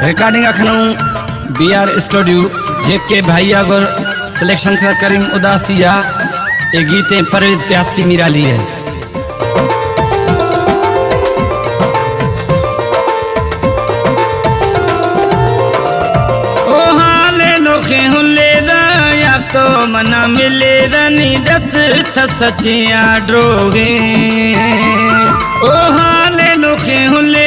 Recording अखनऊ BR studio जेके भाइया गोर selection करीम उदासिया ये गीते परवेज प्यासी मिराली है। ओ हाले नोखे हुले या तो मना मिले रनी दस थ सचिया ड्रोगे। ओ हाले नोखे हुले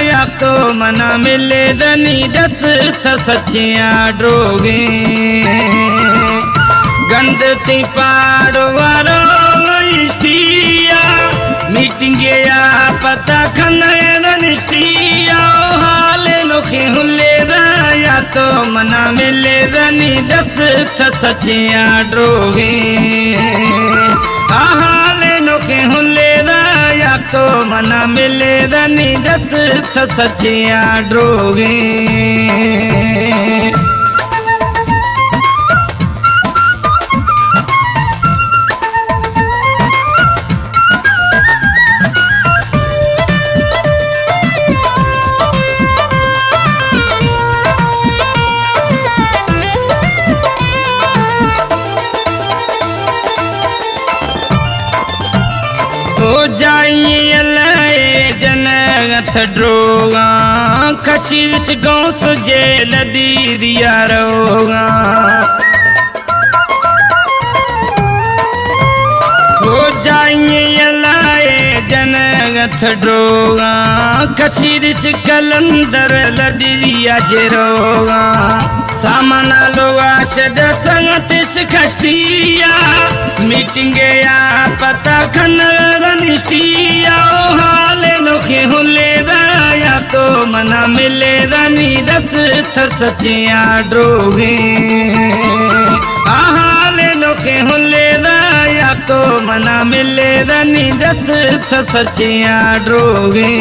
या तो मना मिले दनी दस थ सचिया ड्रोगे। गंद ती पाड़ वारो इश्तिया मीटिंग या पता खनिश्तिया। हाले नोखे हुले या तो मना मिले दनी दस थ सचिया ड्रोगे। हाले नोखे हुले या तो मना मिले दनी दस थ सचिया ड्रोगे। हो जाइए लए जनगथ ड्रोगा कशिश गाँव सुजे लदी दिया रोगा। हो जाइए लए जनगथ ड्रोगा कशिश कलंदर लदी दिया जेरोगा। सामना लोगा शद संगतिश खस्तिया मीटिंग या पता खनिश्तिया। हाले नोखे हुले या तो मना मिले दनी दस थ सचिया ड्रोगे। हाले नोखे हुले या तो मना मिले दनी दस थ सचिया ड्रोगे।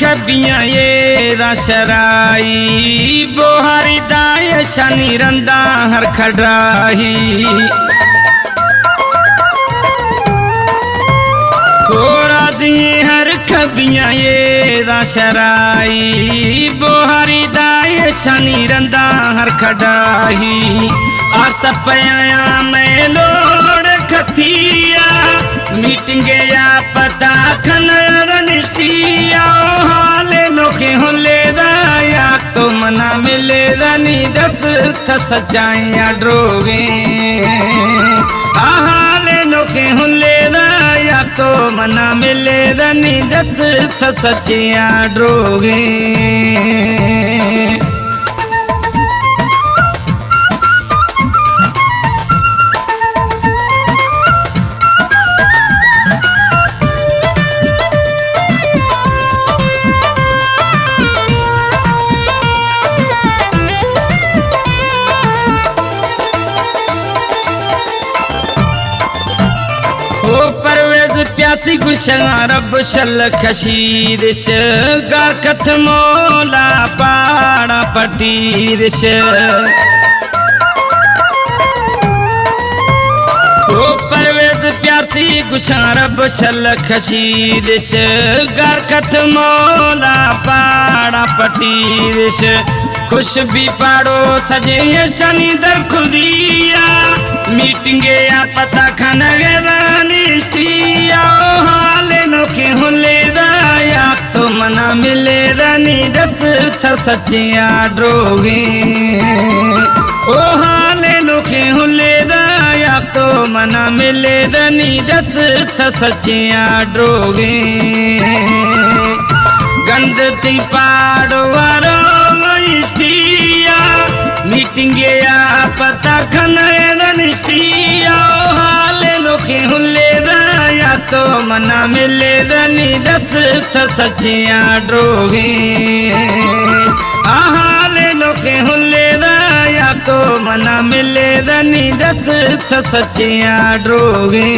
खबियाँ ये राशराई बोहारी दाय शनि रंदा हर खड़ाही। हर खबियाँ ये राशराई बोहारी दाय शनि रंदा हर खड़ाही। आस पया मैं लोड़ खतिया मीटिंग या पता खनिश्तिया। हाले नोखे हुले या तो मना मिले दनी दस थ सचाइया ड्रोगे। हाले नोखे हुले या तो मना मिले दनी दस थ सचिया ड्रोगे। परवेज प्यासी गुशा रब शल खशीदिश गा कथ मोला पाड़ा पटीदिश। ओ परवेज प्यासी गुशा रब शल खशीदिश गा कथ मोला पाड़ा पटीदिश। खुश भी पाड़ो सजे शनि दर खुदिया मीटिंग या पता खनिश्तिया। हाले नोखे हुले या तो मना मिले दनी दस थ सचिया ड्रोगे। ओ हाले नोखे हुले या तो मना मिले दनी दस थ सचिया ड्रोगे। गंद ती पाड़ वारो इश्तिया मीटिंग या पता खनिश्तिया। हाले नोखे हुले या तो मना मिले दनी दस थ सचिया ड्रोगे। हाले नोखे हुले या तो मना मिले दनी दस थ सचिया ड्रोगे।